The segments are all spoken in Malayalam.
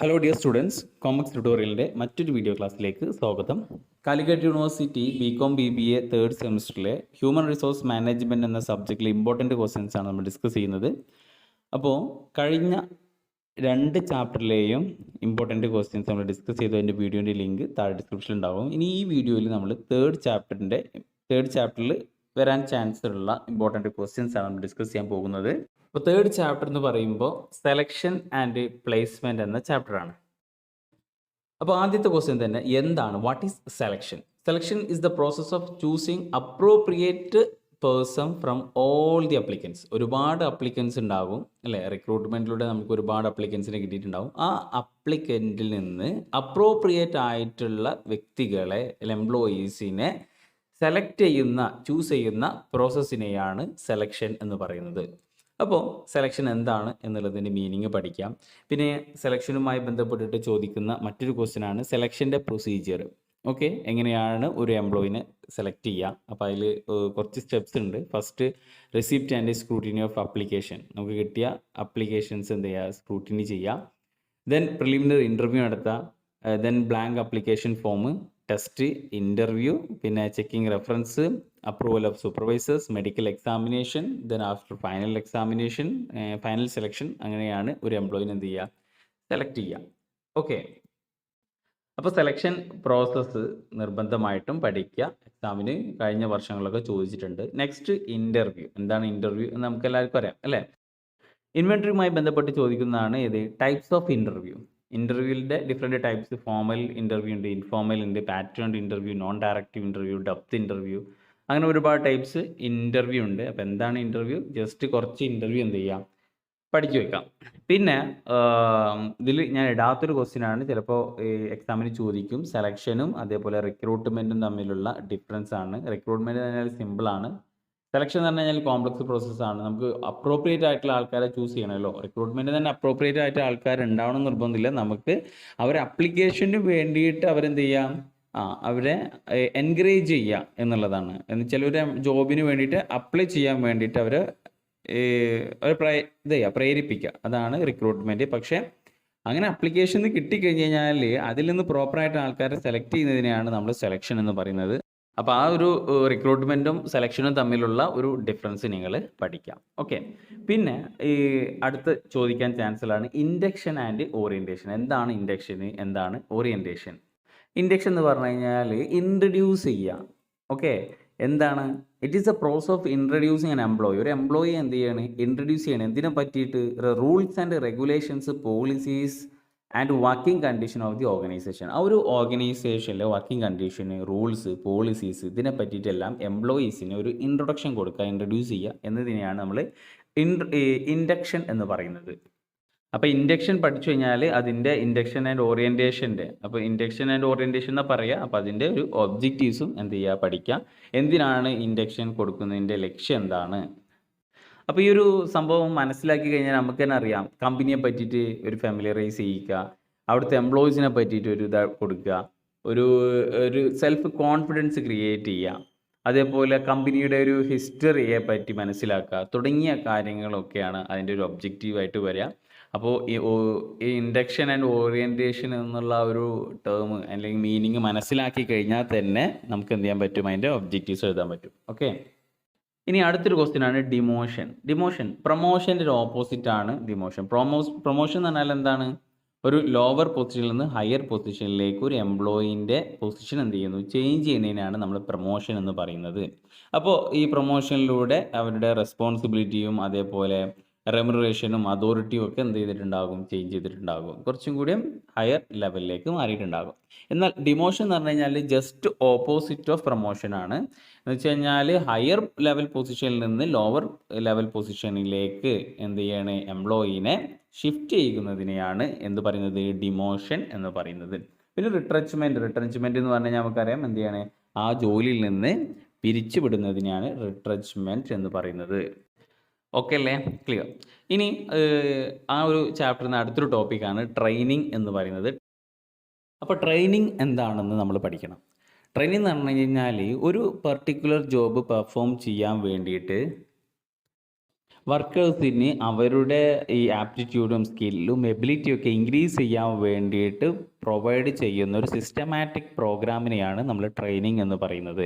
ഹലോ ഡിയർ സ്റ്റുഡൻസ്, കോമക്സ് ട്യൂട്ടോറിയലിൻ്റെ മറ്റൊരു വീഡിയോ ക്ലാസ്സിലേക്ക് സ്വാഗതം. Calicut university BCom BBA third സെമിസ്റ്ററിലെ ഹ്യൂമൻ റിസോഴ്സ് മാനേജ്മെൻറ്റ് എന്ന സബ്ജക്റ്റിലെ ഇമ്പോർട്ടൻറ്റ് ക്വസ്റ്റ്യൻസ് ആണ് നമ്മൾ ഡിസ്കസ് ചെയ്യുന്നത്. അപ്പോൾ കഴിഞ്ഞ 2 ചാപ്റ്ററിലെയും ഇമ്പോർട്ടൻറ്റ് ക്വസ്റ്റ്യൻസ് നമ്മൾ ഡിസ്കസ് ചെയ്തതിൻ്റെ വീഡിയോൻ്റെ ലിങ്ക് താഴെ ഡിസ്ക്രിപ്ഷനിൽ ഉണ്ടാകും. ഇനി ഈ വീഡിയോയിൽ നമ്മൾ തേർഡ് ചാപ്റ്ററിൽ വരാൻ ചാൻസ് ഉള്ള ഇമ്പോർട്ടൻറ്റ് ക്വസ്റ്റ്യൻസ് ആണ് നമ്മൾ ഡിസ്കസ് ചെയ്യാൻ പോകുന്നത്. അപ്പോൾ തേർഡ് ചാപ്റ്റർ എന്ന് പറയുമ്പോൾ സെലക്ഷൻ ആൻഡ് പ്ലേസ്മെൻറ്റ് എന്ന ചാപ്റ്ററാണ്. അപ്പോൾ ആദ്യത്തെ ക്വസ്റ്റ്യൻ തന്നെ എന്താണ്, what is selection? Selection is the process of choosing appropriate person from all the applicants. ഒരുപാട് അപ്ലിക്കൻസ് ഉണ്ടാകും അല്ലേ? റിക്രൂട്ട്മെൻറ്റിലൂടെ നമുക്ക് ഒരുപാട് അപ്ലിക്കൻസിനെ കിട്ടിയിട്ടുണ്ടാകും. ആ അപ്ലിക്കൻറ്റിൽ നിന്ന് അപ്രോപ്രിയേറ്റ് ആയിട്ടുള്ള വ്യക്തികളെ, എംപ്ലോയീസിനെ ചൂസ് ചെയ്യുന്ന പ്രോസസ്സിനെയാണ് സെലക്ഷൻ എന്ന് പറയുന്നത്. അപ്പോൾ സെലക്ഷൻ എന്താണ് എന്നുള്ളതിൻ്റെ മീനിങ് പഠിക്കാം. പിന്നെ സെലക്ഷനുമായി ബന്ധപ്പെട്ടിട്ട് ചോദിക്കുന്ന മറ്റൊരു ക്വസ്റ്റ്യനാണ് സെലക്ഷൻ്റെ പ്രൊസീജിയർ. ഓക്കെ, എങ്ങനെയാണ് ഒരു എംപ്ലോയിനെ സെലക്ട് ചെയ്യുക? അപ്പോൾ അതിൽ കുറച്ച് സ്റ്റെപ്സ് ഉണ്ട്. First, receipt and scrutiny of application. നമുക്ക് കിട്ടിയ അപ്ലിക്കേഷൻസ് എന്ത് ചെയ്യുക, സ്ക്രൂട്ടിനി ചെയ്യുക. ദെൻ പ്രിലിമിനറി ഇൻ്റർവ്യൂ നടത്തുക. Then blank application form, test, interview, പിന്നെ checking reference, approval of supervisors, medical examination, then after final examination, final selection. അങ്ങനെയാണ് ഒരു എംപ്ലോയിനെ എന്ത് ചെയ്യുക, സെലക്ട് ചെയ്യുക. ഓക്കെ, അപ്പോൾ സെലക്ഷൻ പ്രോസസ്സ് നിർബന്ധമായിട്ടും പഠിക്കുക. എക്സാമിന് കഴിഞ്ഞ വർഷങ്ങളൊക്കെ ചോദിച്ചിട്ടുണ്ട്. Next, interview. എന്താണ് ഇൻ്റർവ്യൂ എന്ന് നമുക്ക് എല്ലാവർക്കും അറിയാം അല്ലേ? ഇൻവെൻട്രിയുമായി ബന്ധപ്പെട്ട് ചോദിക്കുന്നതാണ് ഇത് ടൈപ്സ് ഓഫ് ഇൻ്റർവ്യൂ. ഇൻ്റർവ്യൂവിൻ്റെ ഡിഫറെൻറ്റ് ടൈപ്സ്. ഫോമൽ ഇൻ്റർവ്യൂ ഉണ്ട്, ഇൻഫോമൽ ഉണ്ട്, pattern interview, non directive interview, depth interview, അങ്ങനെ ഒരുപാട് ടൈപ്സ് ഇൻ്റർവ്യൂ ഉണ്ട്. അപ്പോൾ എന്താണ് ഇൻ്റർവ്യൂ? ജസ്റ്റ് കുറച്ച് ഇൻ്റർവ്യൂ എന്ത് ചെയ്യാം, പഠിച്ചു വെക്കാം. പിന്നെ ഇതിൽ ഞാൻ ഇടാത്തൊരു ക്വസ്റ്റ്യനാണ്, ചിലപ്പോൾ എക്സാമിന് ചോദിക്കും. സെലക്ഷനും അതേപോലെ റിക്രൂട്ട്മെൻറ്റും തമ്മിലുള്ള ഡിഫറൻസ് ആണ്. റിക്രൂട്ട്മെൻറ്റ് എന്ന് പറഞ്ഞാൽ സിമ്പിളാണ്. സെലക്ഷൻ എന്ന് പറഞ്ഞു കഴിഞ്ഞാൽ കോംപ്ലക്സ് പ്രോസസ്സാണ്. നമുക്ക് അപ്രോപ്രിയേറ്റ് ആയിട്ടുള്ള ആൾക്കാരെ ചൂസ് ചെയ്യണമല്ലോ. റിക്രൂട്ട്മെൻറ്റ് തന്നെ അപ്രോപ്രിയേറ്റ് ആയിട്ട് ആൾക്കാർ ഉണ്ടാവണം നിർബന്ധമില്ല. നമുക്ക് അവർ അപ്ലിക്കേഷന് വേണ്ടിയിട്ട് അവരെന്ത് ചെയ്യാം, അവരെ എൻകറേജ് ചെയ്യുക എന്നുള്ളതാണ്. എന്ന് വെച്ചാൽ ഒരു ജോബിന് വേണ്ടിയിട്ട് അപ്ലൈ ചെയ്യാൻ വേണ്ടിയിട്ട് അവരെ പ്രേരിപ്പിക്കുക. അതാണ് റിക്രൂട്ട്മെൻറ്റ്. പക്ഷേ അങ്ങനെ അപ്ലിക്കേഷൻ കിട്ടിക്കഴിഞ്ഞ് കഴിഞ്ഞാൽ അതിൽ നിന്ന് പ്രോപ്പറായിട്ട് ആൾക്കാരെ സെലക്ട് ചെയ്യുന്നതിനെയാണ് നമ്മൾ സെലക്ഷൻ എന്ന് പറയുന്നത്. അപ്പോൾ ആ ഒരു റിക്രൂട്ട്മെൻറ്റും സെലക്ഷനും തമ്മിലുള്ള ഒരു ഡിഫറൻസ് നിങ്ങൾ പഠിക്കാം. ഓക്കെ, പിന്നെ ഈ അടുത്ത് ചോദിക്കാൻ ചാൻസുള്ളതാണ് ഇൻഡക്ഷൻ ആൻഡ് ഓറിയൻറ്റേഷൻ. എന്താണ് ഇൻഡക്ഷന്, എന്താണ് ഓറിയൻറ്റേഷൻ? ഇൻഡക്ഷൻ എന്ന് പറഞ്ഞു കഴിഞ്ഞാൽ ഇൻട്രൊഡ്യൂസ് ചെയ്യുക. ഓക്കെ, എന്താണ്? It is A process of introducing an employee. ഒരു എംപ്ലോയി എന്ത് ചെയ്യാണ്, ഇൻട്രൊഡ്യൂസ് ചെയ്യണം. എന്തിനെ പറ്റിയിട്ട്? Rules and regulations, policies and working condition of the organisation. ആ ഒരു ഓർഗനൈസേഷനിലെ വർക്കിംഗ് കണ്ടീഷന്, റൂൾസ്, പോളിസീസ്, ഇതിനെ പറ്റിയിട്ടെല്ലാം എംപ്ലോയീസിന് ഒരു ഇൻട്രൊഡക്ഷൻ കൊടുക്കുക, ഇൻട്രൊഡ്യൂസ് ചെയ്യുക എന്നതിനെയാണ് നമ്മൾ ഇൻഡക്ഷൻ എന്ന് പറയുന്നത്. അപ്പോൾ ഇൻഡക്ഷൻ പഠിച്ചു കഴിഞ്ഞാൽ അതിൻ്റെ ഇൻഡക്ഷൻ ആൻഡ് ഓറിയൻറ്റേഷൻ്റെ, അപ്പോൾ ഇൻഡക്ഷൻ ആൻഡ് ഓറിയൻറ്റേഷൻ എന്നാ പറയുക. അപ്പോൾ അതിൻ്റെ ഒരു ഒബ്ജക്റ്റീവ്സും എന്ത് ചെയ്യുക, പഠിക്കുക. എന്തിനാണ് ഇൻഡക്ഷൻ കൊടുക്കുന്നതിൻ്റെ ലക്ഷ്യം എന്താണ്? അപ്പോൾ ഈ ഒരു സംഭവം മനസ്സിലാക്കി കഴിഞ്ഞാൽ നമുക്ക് തന്നെ അറിയാം. കമ്പനിയെ പറ്റിയിട്ട് ഒരു ഫെമിലിയറൈസ് ചെയ്യിക്കുക, അവിടുത്തെ എംപ്ലോയീസിനെ പറ്റിയിട്ട് ഒരു കൊടുക്കുക, ഒരു സെൽഫ് കോൺഫിഡൻസ് ക്രിയേറ്റ് ചെയ്യുക, അതേപോലെ കമ്പനിയുടെ ഒരു ഹിസ്റ്ററിയെ പറ്റി മനസ്സിലാക്കുക, തുടങ്ങിയ കാര്യങ്ങളൊക്കെയാണ് അതിൻ്റെ ഒരു ഒബ്ജക്റ്റീവായിട്ട് വരിക. അപ്പോൾ ഈ ഇൻഡക്ഷൻ ആൻഡ് ഓറിയൻറ്റേഷൻ എന്നുള്ള ഒരു ടേം അല്ലെങ്കിൽ മീനിങ് മനസ്സിലാക്കി കഴിഞ്ഞാൽ തന്നെ നമുക്ക് എന്ത് ചെയ്യാൻ പറ്റും, അതിൻ്റെ ഒബ്ജക്റ്റീവ്സ് എഴുതാൻ പറ്റും. ഓക്കെ, ഇനി അടുത്തൊരു ക്വസ്റ്റ്യനാണ് ഡിമോഷൻ. പ്രൊമോഷൻ്റെ ഒരു ഓപ്പോസിറ്റ് ആണ് ഡിമോഷൻ. പ്രൊമോഷൻ എന്ന് പറഞ്ഞാൽ എന്താണ്? ഒരു ലോവർ പൊസിഷനിൽ നിന്ന് ഹയർ പൊസിഷനിലേക്ക് ഒരു എംപ്ലോയിൻ്റെ പൊസിഷൻ എന്ത് ചെയ്യുന്നു, ചേഞ്ച് ചെയ്യുന്നതിനാണ് നമ്മൾ പ്രൊമോഷൻ എന്ന് പറയുന്നത്. അപ്പോൾ ഈ പ്രൊമോഷനിലൂടെ അവരുടെ റെസ്പോൺസിബിലിറ്റിയും അതേപോലെ റെമ്യൂണറേഷനും അതോറിറ്റിയും ഒക്കെ എന്ത് ചെയ്തിട്ടുണ്ടാകും, ചേഞ്ച് ചെയ്തിട്ടുണ്ടാകും, കുറച്ചും കൂടി ഹയർ ലെവലിലേക്ക് മാറിയിട്ടുണ്ടാകും. എന്നാൽ ഡിമോഷൻ എന്ന് പറഞ്ഞു കഴിഞ്ഞാൽ ജസ്റ്റ് ഓപ്പോസിറ്റ് ഓഫ് പ്രൊമോഷൻ ആണ്. എന്ന് വെച്ച് കഴിഞ്ഞാൽ ഹയർ ലെവൽ പൊസിഷനിൽ നിന്ന് ലോവർ ലെവൽ പൊസിഷനിലേക്ക് എന്ത് ചെയ്യാണ്, എംപ്ലോയീനെ ഷിഫ്റ്റ് ചെയ്യുന്നതിനെയാണ് എന്ത് പറയുന്നത്, ഡിമോഷൻ എന്ന് പറയുന്നത്. പിന്നെ റിട്രഞ്ച്മെൻറ്റ് എന്ന് പറഞ്ഞു കഴിഞ്ഞാൽ നമുക്കറിയാം എന്ത് ചെയ്യാണ്, ആ ജോലിയിൽ നിന്ന് പിരിച്ചുവിടുന്നതിനെയാണ് റിട്രഞ്ച്മെൻറ്റ് എന്ന് പറയുന്നത്. ഓക്കെ അല്ലേ, ക്ലിയർ? ഇനി ആ ഒരു ചാപ്റ്ററിന് അടുത്തൊരു ടോപ്പിക്കാണ് ട്രെയിനിങ് എന്ന് പറയുന്നത്. അപ്പോൾ ട്രെയിനിങ് എന്താണെന്ന് നമ്മൾ പഠിക്കണം. ട്രെയിനിങ് എന്ന് പറഞ്ഞു കഴിഞ്ഞാൽ ഒരു പർട്ടിക്കുലർ ജോബ് പെർഫോം ചെയ്യാൻ വേണ്ടിയിട്ട് വർക്കേഴ്സിന് അവരുടെ ഈ ആപ്റ്റിറ്റ്യൂഡും സ്കില്ലും എബിലിറ്റിയും ഒക്കെ ഇൻക്രീസ് ചെയ്യാൻ വേണ്ടിയിട്ട് പ്രൊവൈഡ് ചെയ്യുന്ന ഒരു സിസ്റ്റമാറ്റിക് പ്രോഗ്രാമിനെയാണ് നമ്മൾ ട്രെയിനിങ് എന്ന് പറയുന്നത്.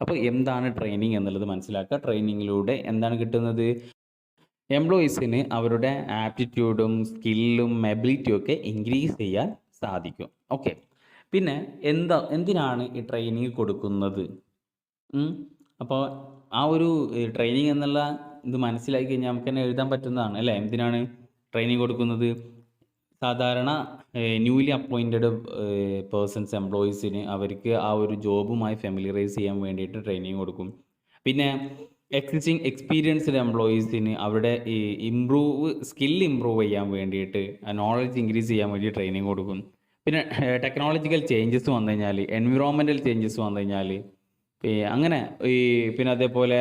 അപ്പോൾ എന്താണ് ട്രെയിനിങ് എന്നുള്ളത് മനസ്സിലാക്കുക. ട്രെയിനിങ്ങിലൂടെ എന്താണ് കിട്ടുന്നത്? എംപ്ലോയീസിന് അവരുടെ ആപ്റ്റിറ്റ്യൂഡും സ്കില്ലും എബിലിറ്റിയും ഒക്കെ ഇൻക്രീസ് ചെയ്യാൻ സാധിക്കും. ഓക്കെ, പിന്നെ എന്തിനാണ് ഈ ട്രെയിനിങ് കൊടുക്കുന്നത്? അപ്പോൾ ആ ഒരു ട്രെയിനിങ് എന്നുള്ള ഇത് മനസ്സിലാക്കി കഴിഞ്ഞാൽ നമുക്ക് തന്നെ എഴുതാൻ പറ്റുന്നതാണ് അല്ലേ. എന്തിനാണ് ട്രെയിനിങ് കൊടുക്കുന്നത്? സാധാരണ ന്യൂലി അപ്പോയിൻറ്റഡ് പേഴ്സൺസ് എംപ്ലോയീസിന് അവർക്ക് ആ ഒരു ജോബുമായി ഫെമിലിയറൈസ് ചെയ്യാൻ വേണ്ടിയിട്ട് ട്രെയിനിങ് കൊടുക്കും. പിന്നെ എക്സ്പീരിയൻസ്ഡ് എംപ്ലോയീസിന് അവരുടെ ഈ സ്കിൽ ഇമ്പ്രൂവ് ചെയ്യാൻ വേണ്ടിയിട്ട്, നോളജ് ഇൻക്രീസ് ചെയ്യാൻ വേണ്ടി ട്രെയിനിങ് കൊടുക്കും. പിന്നെ ടെക്നോളജിക്കൽ ചേഞ്ചസ് വന്നു കഴിഞ്ഞാൽ, എൻവിറോൺമെൻറ്റൽ ചേഞ്ചസ് വന്നു കഴിഞ്ഞാൽ, അങ്ങനെ പിന്നെ അതേപോലെ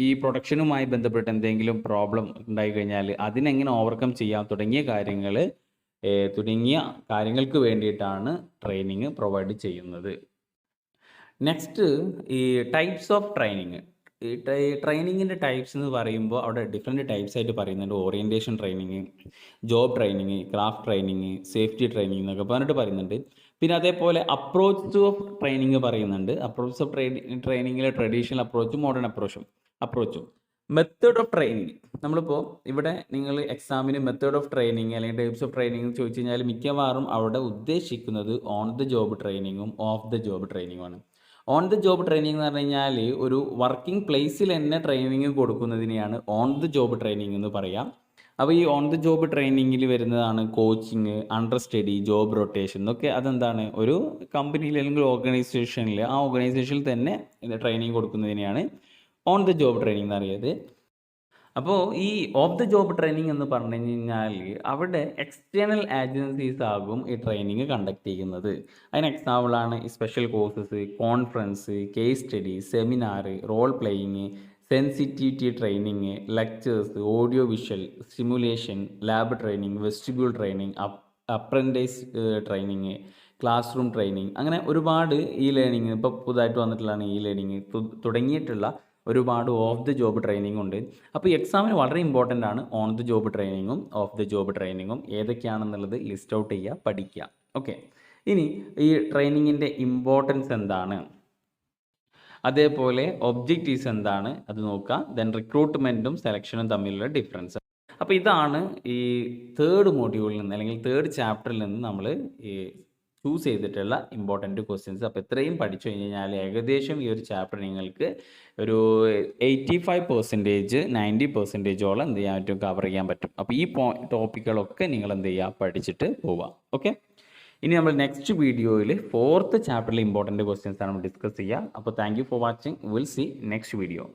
ഈ പ്രൊഡക്ഷനുമായി ബന്ധപ്പെട്ട് എന്തെങ്കിലും പ്രോബ്ലം ഉണ്ടായിക്കഴിഞ്ഞാൽ അതിനെങ്ങനെ ഓവർകം ചെയ്യാം തുടങ്ങിയ കാര്യങ്ങൾക്ക് വേണ്ടിയിട്ടാണ് ട്രെയിനിങ് പ്രൊവൈഡ് ചെയ്യുന്നത്. നെക്സ്റ്റ്, ഈ ടൈപ്സ് ഓഫ് ട്രെയിനിങ്. ഈ ട്രെയിനിങ്ങിൻ്റെ ടൈപ്സ് എന്ന് പറയുമ്പോൾ അവിടെ ഡിഫറെൻറ്റ് ടൈപ്സ് ആയിട്ട് പറയുന്നുണ്ട്. Orientation training, job training, craft training, safety training എന്നൊക്കെ പറഞ്ഞിട്ട് പറയുന്നുണ്ട്. പിന്നെ അതേപോലെ അപ്രോച്ച് ഓഫ് ട്രെയിനിങ് പറയുന്നുണ്ട്. അപ്രോച്ച് ഓഫ് ട്രെയിനിങ്ങിൽ ട്രഡീഷണൽ അപ്രോച്ചും മോഡേൺ അപ്രോച്ചും. മെത്തേഡ് ഓഫ് ട്രെയിനിങ്, നമ്മളിപ്പോൾ ഇവിടെ നിങ്ങൾ എക്സാമിന് മെത്തേഡ് ഓഫ് ട്രെയിനിങ് അല്ലെങ്കിൽ ടൈപ്സ് ഓഫ് ട്രെയിനിങ് ചോദിച്ചു കഴിഞ്ഞാൽ മിക്കവാറും അവിടെ ഉദ്ദേശിക്കുന്നത് ഓൺ ദ ജോബ് ട്രെയിനിങ്ങും ഓഫ് ദ ജോബ് ട്രെയിനിങ്ങുമാണ്. ഓൺ ദ ജോബ് ട്രെയിനിങ് എന്ന് പറഞ്ഞു കഴിഞ്ഞാൽ ഒരു വർക്കിംഗ് പ്ലേസിൽ തന്നെ ട്രെയിനിങ് കൊടുക്കുന്നതിനെയാണ് ഓൺ ദ ജോബ് ട്രെയിനിങ് എന്ന് പറയാം. അപ്പോൾ ഈ ഓൺ ദ ജോബ് ട്രെയിനിങ്ങിൽ വരുന്നതാണ് coaching, under study, job rotation എന്നൊക്കെ. അതെന്താണ്, ഒരു കമ്പനിയിൽ അല്ലെങ്കിൽ ഓർഗനൈസേഷനിൽ ആ ഓർഗനൈസേഷനിൽ തന്നെ ട്രെയിനിങ് കൊടുക്കുന്നതിനെയാണ് ഓൺ ദ ജോബ് ട്രെയിനിങ് എന്ന് അറിയാതെ. അപ്പോൾ ഈ ഓഫ് ദ ജോബ് ട്രെയിനിങ് എന്ന് പറഞ്ഞു കഴിഞ്ഞാൽ അവിടെ എക്സ്റ്റേണൽ ഏജൻസീസ് ആകും ഈ ട്രെയിനിങ് കണ്ടക്ട് ചെയ്യുന്നത്. അതിന് എക്സാമ്പിളാണ് ഈ special courses, conference, case study, seminar, role playing, sensitivity training, lectures, audio visual, simulation, lab training, vestibule training, apprentice training, classroom training, അങ്ങനെ ഒരുപാട് ഈ ലേണിങ് ഇപ്പോൾ പുതുതായിട്ട് വന്നിട്ടുള്ളതാണ്. ഈ ലേണിങ് തുടങ്ങിയിട്ടുള്ള ഒരുപാട് ഓഫ് ദ ജോബ് ട്രെയിനിങ് ഉണ്ട്. അപ്പോൾ എക്സാമിന് വളരെ ഇമ്പോർട്ടൻ്റ് ആണ് ഓൺ ദ ജോബ് ട്രെയിനിങ്ങും ഓഫ് ദ ജോബ് ട്രെയിനിങ്ങും ഏതൊക്കെയാണെന്നുള്ളത് ലിസ്റ്റ് ഔട്ട് ചെയ്യുക, പഠിക്കുക. ഓക്കെ, ഇനി ഈ ട്രെയിനിങ്ങിൻ്റെ ഇമ്പോർട്ടൻസ് എന്താണ്, അതേപോലെ ഒബ്ജക്റ്റീവ്സ് എന്താണ്, അത് നോക്കുക. ദെൻ റിക്രൂട്ട്മെൻറ്റും സെലക്ഷനും തമ്മിലുള്ള ഡിഫറൻസ്. അപ്പോൾ ഇതാണ് ഈ തേർഡ് മോഡ്യൂളിൽ നിന്ന് അല്ലെങ്കിൽ തേർഡ് ചാപ്റ്ററിൽ നിന്ന് നമ്മൾ ഈ ചൂസ് ചെയ്തിട്ടുള്ള ഇമ്പോർട്ടൻറ്റ് ക്വസ്റ്റ്യൻസ്. അപ്പോൾ ഇത്രയും പഠിച്ചു കഴിഞ്ഞാൽ ഏകദേശം ഈ ഒരു ചാപ്റ്റർ നിങ്ങൾക്ക് ഒരു 85% 90%ഓളം എന്ത് ചെയ്യാൻ പറ്റും, കവർ ചെയ്യാൻ പറ്റും. അപ്പോൾ ഈ ടോപ്പിക്കുകളൊക്കെ നിങ്ങൾ എന്ത് ചെയ്യുക, പഠിച്ചിട്ട് പോവുക. ഓക്കെ, ഇനി നമ്മൾ നെക്സ്റ്റ് വീഡിയോയിൽ 4th ചാപ്റ്ററിൽ ഇമ്പോർട്ടൻറ്റ് ക്വസ്റ്റ്യൻസ് ആണ് നമ്മൾ ഡിസ്കസ് ചെയ്യുക. അപ്പോൾ thank you for watching. Will see next video.